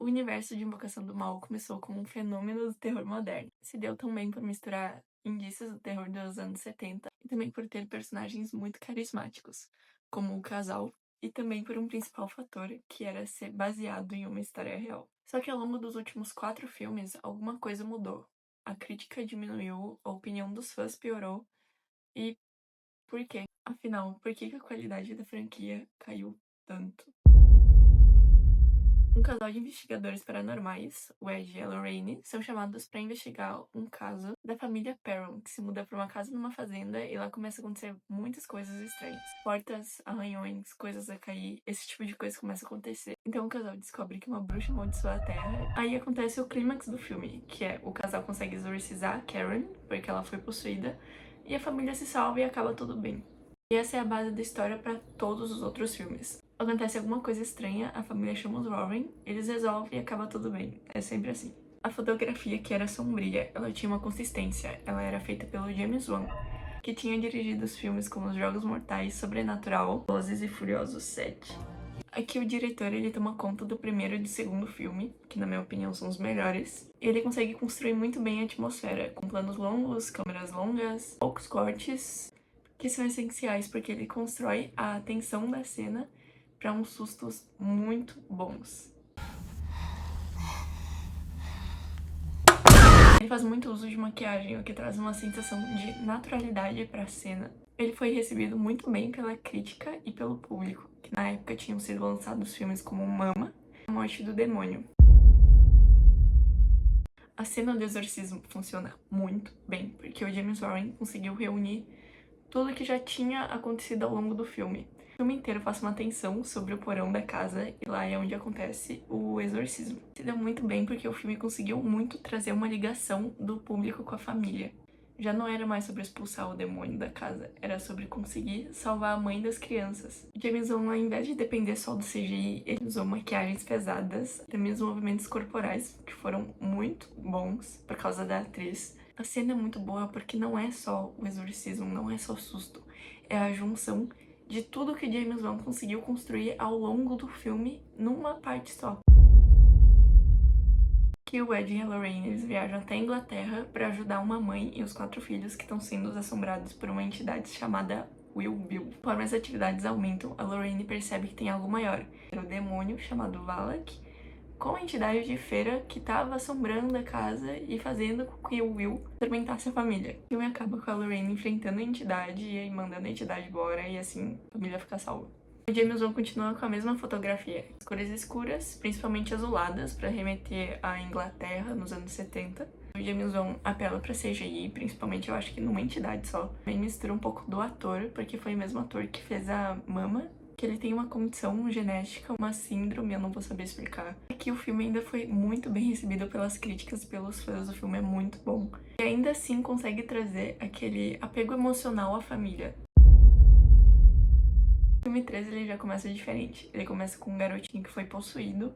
O universo de Invocação do Mal começou como um fenômeno do terror moderno. Se deu também por misturar indícios do terror dos anos 70 e também por ter personagens muito carismáticos, como o casal, e também por um principal fator, que era ser baseado em uma história real. Só que ao longo dos últimos 4 filmes, alguma coisa mudou. A crítica diminuiu, a opinião dos fãs piorou, e por quê? Afinal, por que a qualidade da franquia caiu tanto? Um casal de investigadores paranormais, o Ed e a Lorraine, são chamados para investigar um caso da família Perron, que se muda para uma casa numa fazenda e lá começa a acontecer muitas coisas estranhas. Portas, arranhões, coisas a cair, esse tipo de coisa começa a acontecer. Então o casal descobre que uma bruxa amaldiçoa a terra. Aí acontece o clímax do filme, que é o casal consegue exorcizar Karen, porque ela foi possuída, e a família se salva e acaba tudo bem. E essa é a base da história para todos os outros filmes. Acontece alguma coisa estranha, a família chama os Warren, eles resolvem e acaba tudo bem. É sempre assim. A fotografia, que era sombria, ela tinha uma consistência. Ela era feita pelo James Wan, que tinha dirigido os filmes como Os Jogos Mortais, Sobrenatural, Velozes e Furiosos 7. Aqui o diretor, ele toma conta do primeiro e do segundo filme, que na minha opinião são os melhores. E ele consegue construir muito bem a atmosfera, com planos longos, câmeras longas, poucos cortes, que são essenciais porque ele constrói a tensão da cena para uns sustos muito bons. Ele faz muito uso de maquiagem, o que traz uma sensação de naturalidade para a cena. Ele foi recebido muito bem pela crítica e pelo público, que na época tinham sido lançados filmes como Mama e A Morte do Demônio. A cena do exorcismo funciona muito bem, porque o James Warren conseguiu reunir tudo que já tinha acontecido ao longo do filme. O filme inteiro passa uma tensão sobre o porão da casa e lá é onde acontece o exorcismo. Se deu muito bem porque o filme conseguiu muito trazer uma ligação do público com a família. Já não era mais sobre expulsar o demônio da casa, era sobre conseguir salvar a mãe das crianças. James Wan, ao invés de depender só do CGI, ele usou maquiagens pesadas, também os movimentos corporais, que foram muito bons por causa da atriz. A cena é muito boa porque não é só o exorcismo, não é só susto, é a junção de tudo que James Wan conseguiu construir ao longo do filme numa parte só. Que o Ed e a Lorraine, eles viajam até a Inglaterra para ajudar uma mãe e os 4 filhos que estão sendo assombrados por uma entidade chamada Will Bill. Conforme as atividades aumentam, a Lorraine percebe que tem algo maior. Era o demônio chamado Valak, com a entidade de feira que estava assombrando a casa e fazendo com que o Will atormentasse a família. O filme acaba com a Lorraine enfrentando a entidade e mandando a entidade embora e assim a família fica salva. O James Wan continua com a mesma fotografia, as cores escuras, principalmente azuladas, para remeter à Inglaterra nos anos 70. O James Wan apela para CGI, principalmente eu acho que numa entidade só. Também mistura um pouco do ator, porque foi o mesmo ator que fez a Mama, que ele tem uma condição genética, uma síndrome, eu não vou saber explicar. Aqui o filme ainda foi muito bem recebido pelas críticas e pelos fãs, o filme é muito bom. E ainda assim consegue trazer aquele apego emocional à família. O filme 3 ele já começa diferente. Ele começa com um garotinho que foi possuído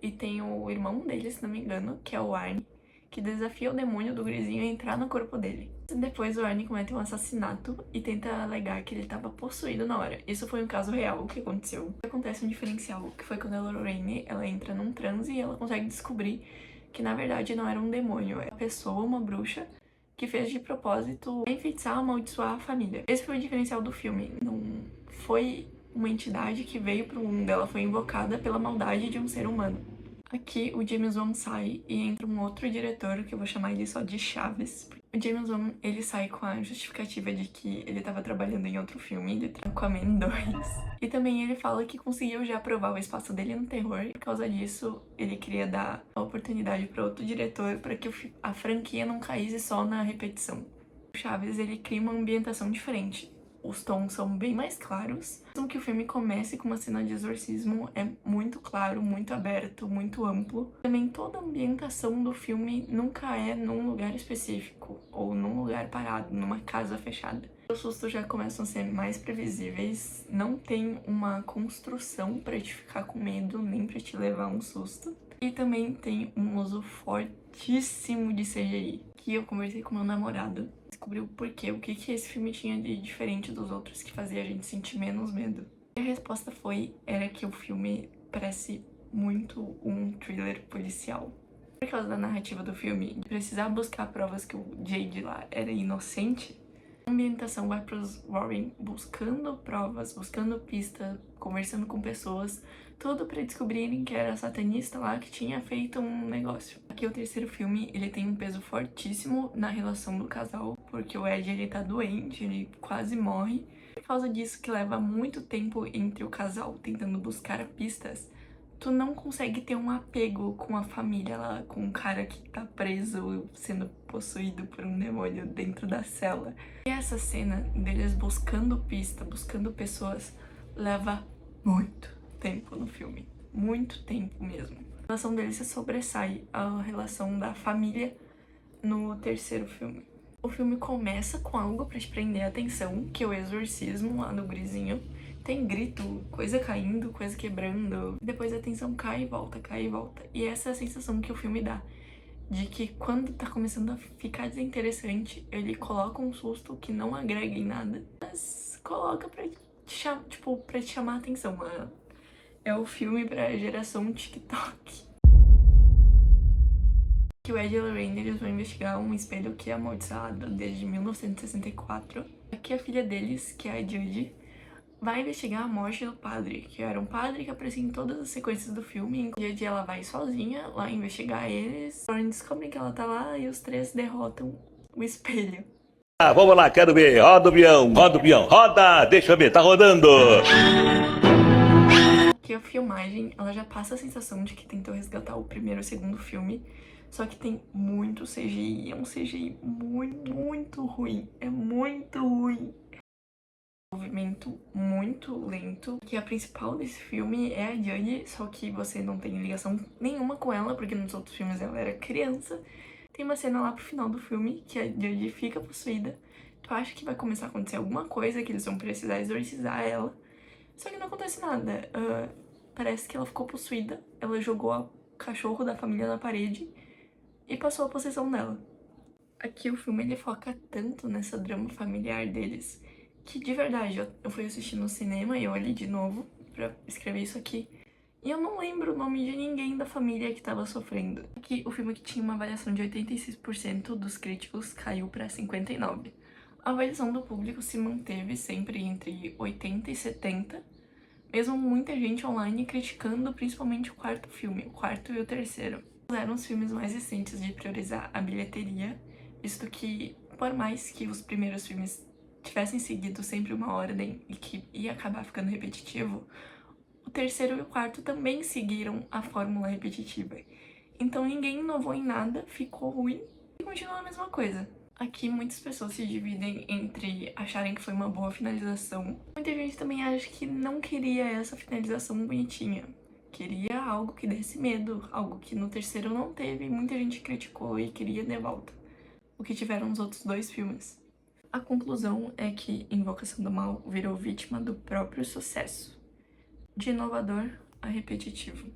e tem o irmão dele, se não me engano, que é o Arnie, que desafia o demônio do gurizinho a entrar no corpo dele. Depois o Arnie comete um assassinato e tenta alegar que ele estava possuído na hora. Isso foi um caso real, o que aconteceu. Acontece um diferencial, que foi quando a Lorraine, ela entra num transe e ela consegue descobrir que na verdade não era um demônio, era uma pessoa, uma bruxa, que fez de propósito enfeitiçar, amaldiçoar a família. Esse foi o diferencial do filme. Não foi uma entidade que veio pro mundo, ela foi invocada pela maldade de um ser humano. Aqui o James Wan sai e entra um outro diretor, que eu vou chamar ele só de Chaves. O James Wan, ele sai com a justificativa de que ele estava trabalhando em outro filme, ele tá com a Men 2. E também ele fala que conseguiu já provar o espaço dele no terror. Por causa disso, ele queria dar a oportunidade para outro diretor para que a franquia não caísse só na repetição. O Chaves, ele cria uma ambientação diferente. Os tons são bem mais claros. Mesmo que o filme comece com uma cena de exorcismo, é muito claro, muito aberto, muito amplo. Também toda a ambientação do filme nunca é num lugar específico ou num lugar parado, numa casa fechada. Os sustos já começam a ser mais previsíveis, não tem uma construção pra te ficar com medo, nem pra te levar um susto. E também tem um uso fortíssimo de CGI, que eu conversei com meu namorado, descobri o porquê, o que esse filme tinha de diferente dos outros que fazia a gente sentir menos medo. E a resposta era que o filme parece muito um thriller policial. Por causa da narrativa do filme, de precisar buscar provas que o Jade lá era inocente, a ambientação vai pros Warren buscando provas, buscando pistas, conversando com pessoas, tudo pra descobrirem que era satanista lá que tinha feito um negócio. Aqui o terceiro filme, ele tem um peso fortíssimo na relação do casal, porque o Ed, ele tá doente, ele quase morre. Por causa disso que leva muito tempo entre o casal tentando buscar pistas, tu não consegue ter um apego com a família lá, com o cara que tá preso, sendo possuído por um demônio dentro da cela. E essa cena deles buscando pista, buscando pessoas, leva muito tempo no filme. Muito tempo mesmo. A relação deles se sobressai à relação da família no terceiro filme. O filme começa com algo pra te prender a atenção, que é o exorcismo lá no gurizinho. Tem grito, coisa caindo, coisa quebrando. Depois a tensão cai e volta, cai e volta. E essa é a sensação que o filme dá. De que quando tá começando a ficar desinteressante, ele coloca um susto que não agrega em nada, mas coloca pra te chamar a atenção. É o filme pra geração TikTok. Que o Ed e a Lorraine, eles vão investigar um espelho que é amaldiçoado desde 1964. Aqui a filha deles, que é a Judy, vai investigar a morte do padre, que era um padre que aparecia em todas as sequências do filme. Um dia ela vai sozinha lá investigar eles. A Lauren descobre que ela tá lá e os três derrotam o espelho. Ah, vamos lá, quero ver. Roda o peão, roda! Deixa eu ver, tá rodando! Que a filmagem, ela já passa a sensação de que tentou resgatar o primeiro e o segundo filme, só que tem muito CGI, é um CGI muito ruim, é muito ruim. Movimento muito lento, que a principal desse filme é a Judy, só que você não tem ligação nenhuma com ela, porque nos outros filmes ela era criança. Tem uma cena lá pro final do filme que a Judy fica possuída, tu acha que vai começar a acontecer alguma coisa, que eles vão precisar exorcizar ela, só que não acontece nada. Parece que ela ficou possuída, ela jogou o cachorro da família na parede e passou a possessão dela. Aqui o filme ele foca tanto nessa drama familiar deles, que de verdade, eu fui assistir no cinema e eu olhei de novo pra escrever isso aqui, e eu não lembro o nome de ninguém da família que tava sofrendo. Aqui o filme que tinha uma avaliação de 86% dos críticos caiu pra 59%. A avaliação do público se manteve sempre entre 80 e 70, mesmo muita gente online criticando principalmente o quarto filme, o quarto e o terceiro. Eram os filmes mais recentes de priorizar a bilheteria, visto que, por mais que os primeiros filmes tivessem seguido sempre uma ordem e que ia acabar ficando repetitivo, o terceiro e o quarto também seguiram a fórmula repetitiva. Então ninguém inovou em nada, ficou ruim e continua a mesma coisa. Aqui muitas pessoas se dividem entre acharem que foi uma boa finalização. Muita gente também acha que não queria essa finalização bonitinha. Queria algo que desse medo, algo que no terceiro não teve, e muita gente criticou e queria de volta, o que tiveram os outros dois filmes. A conclusão é que Invocação do Mal virou vítima do próprio sucesso, de inovador a repetitivo.